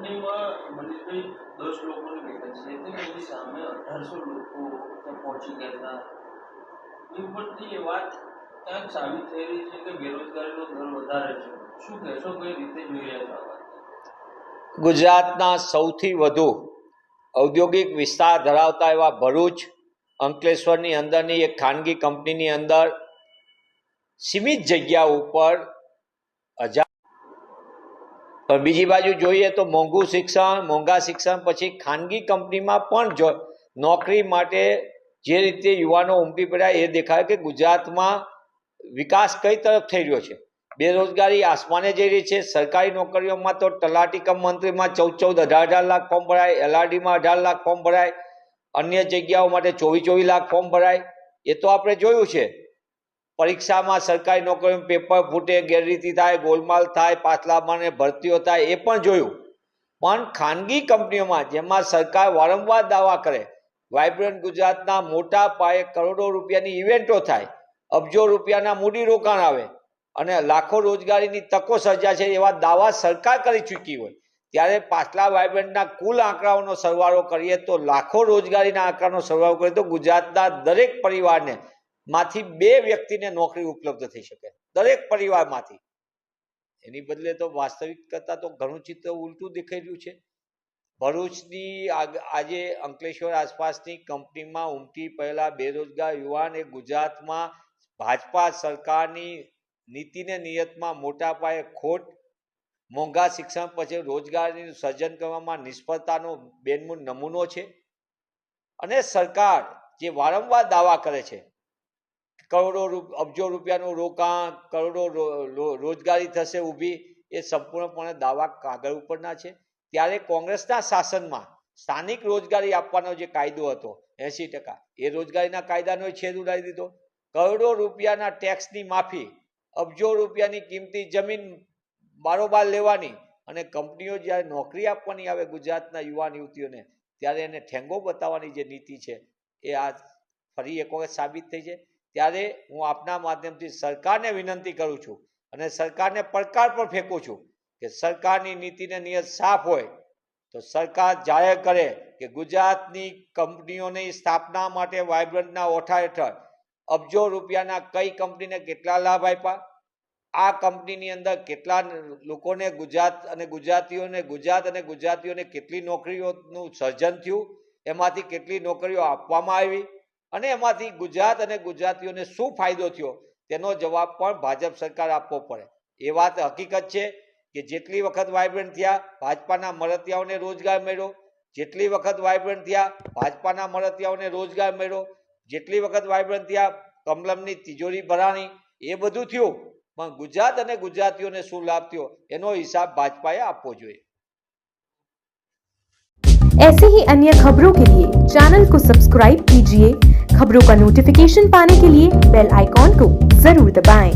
કંપનીમાં મનીષભાઈ 10 લોકોની વેકેન્સી હતી, એની સામે 1800 લોકો ત્યાં પહોંચી ગયા હતા. એ ઉપરથી એ વાત ક્યાંક સાબિત થઈ રહી છે કે બેરોજગારીનો દર વધારે છે. શું કહેશો, કઈ રીતે જોઈ રહ્યા છો આ વાત? ગુજરાતના સૌથી વધુ ઔદ્યોગિક વિસ્તાર ધરાવતા એવા ભરૂચ, અંકલેશ્વરની અંદરની એક ખાનગી કંપનીની અંદર સીમિત જગ્યા ઉપર પણ બીજી બાજુ જોઈએ તો મોંઘા શિક્ષણ પછી ખાનગી કંપનીમાં પણ નોકરી માટે જે રીતે યુવાનો ઉમટી પડ્યા એ દેખાય કે ગુજરાતમાં વિકાસ કઈ તરફ થઈ રહ્યો છે. બેરોજગારી આસમાને જઈ રહી છે. સરકારી નોકરીઓમાં તો તલાટી કમ મંત્રીમાં 14-18 લાખ ફોર્મ ભરાય, એલઆરડીમાં 18 લાખ ફોર્મ ભરાય, અન્ય જગ્યાઓ માટે 24 લાખ ફોર્મ ભરાય. એ તો આપણે જોયું છે. પરીક્ષામાં સરકારી નોકરીમાં પેપર ફૂટે, ગેરરીતિ થાય, ગોલમાલ થાય, પાછલામાં ભરતીઓ થાય, એ પણ જોયું. પણ ખાનગી કંપનીઓમાં જેમાં સરકાર વારંવાર દાવા કરે, વાઇબ્રન્ટ ગુજરાતના મોટા પાયે કરોડો રૂપિયાની ઇવેન્ટો થાય, અબજો રૂપિયાના મૂડીરોકાણ આવે અને લાખો રોજગારીની તકો સર્જાય છે એવા દાવા સરકાર કરી ચૂકી હોય, ત્યારે પાછલા વાઇબ્રન્ટના કુલ આંકડાઓનો સરવાળો કરીએ તો લાખો રોજગારીના આંકડાનો સરવાળો કરીએ તો ગુજરાતના દરેક પરિવારને માંથી 2 વ્યક્તિને નોકરી ઉપલબ્ધ થઈ શકે, દરેક પરિવારમાંથી. એની બદલે તો વાસ્તવિક કરતા તો ઘણું ચિત્ર ઉલટું દેખાઈ રહ્યું છે. ભરૂચની આજે અંકલેશ્વર આસપાસની કંપનીમાં ઉમટી પડેલા બેરોજગાર યુવાન એ ગુજરાતમાં ભાજપા સરકારની નીતિને નિયતમાં મોટા પાયે ખોટ, મોંઘા શિક્ષણ પછી રોજગારીનું સર્જન કરવામાં નિષ્ફળતાનો બેનમૂન નમૂનો છે. અને સરકાર જે વારંવાર દાવા કરે છે અબજો રૂપિયાનું રોકાણ, કરોડો રોજગારી થશે ઊભી, એ સંપૂર્ણપણે દાવા કાગળ ઉપરના છે. ત્યારે કોંગ્રેસના શાસનમાં સ્થાનિક રોજગારી આપવાનો જે કાયદો હતો 80%, એ રોજગારીના કાયદાનો છેદ ઉડાવી દીધો. કરોડો રૂપિયાના ટેક્સની માફી, અબજો રૂપિયાની કિંમતી જમીન બારોબાર લેવાની અને કંપનીઓ જ્યારે નોકરી આપવાની આવે ગુજરાતના યુવાન યુવતીઓને ત્યારે એને ઠેંગો બતાવવાની જે નીતિ છે એ આ ફરી એક વખત સાબિત થઈ છે. ત્યારે હું આપના માધ્યમથી સરકારને વિનંતી કરું છું અને સરકારને પડકાર પર ફેંકું છું કે સરકારની નીતિને નિયત સાફ હોય તો સરકાર જાહેર કરે કે ગુજરાતની કંપનીઓની સ્થાપના માટે વાઇબ્રન્ટના ઓઠા હેઠળ અબજો રૂપિયાના કઈ કંપનીને કેટલા લાભ આપ્યા, આ કંપનીની અંદર કેટલા લોકોને ગુજરાત અને ગુજરાતીઓને કેટલી નોકરીઓનું સર્જન થયું, એમાંથી કેટલી નોકરીઓ આપવામાં આવી અને એમાંથી ગુજરાત અને ગુજરાતીઓને શું ફાયદો થયો, તેનો જવાબ પણ ભાજપ સરકાર આપવો પડે. એ વાત હકીકત છે કે જેટલી વખત વાઇબ્રન્ટ થયા ભાજપાના મળતિયાઓને રોજગાર મળ્યો, જેટલી વખત વાઇબ્રન્ટ થયા ભાજપાના મળતિયાઓને રોજગાર મળ્યો, જેટલી વખત વાઇબ્રન્ટ થયા કમલમની તિજોરી ભરાણી, એ બધું થયું. પણ ગુજરાત અને ગુજરાતીઓને શું લાભ થયો એનો હિસાબ ભાજપાએ આપવો જોઈએ. ऐसे ही अन्य खबरों के लिए चैनल को सब्सक्राइब कीजिए। खबरों का नोटिफिकेशन पाने के लिए बेल आइकॉन को जरूर दबाएं।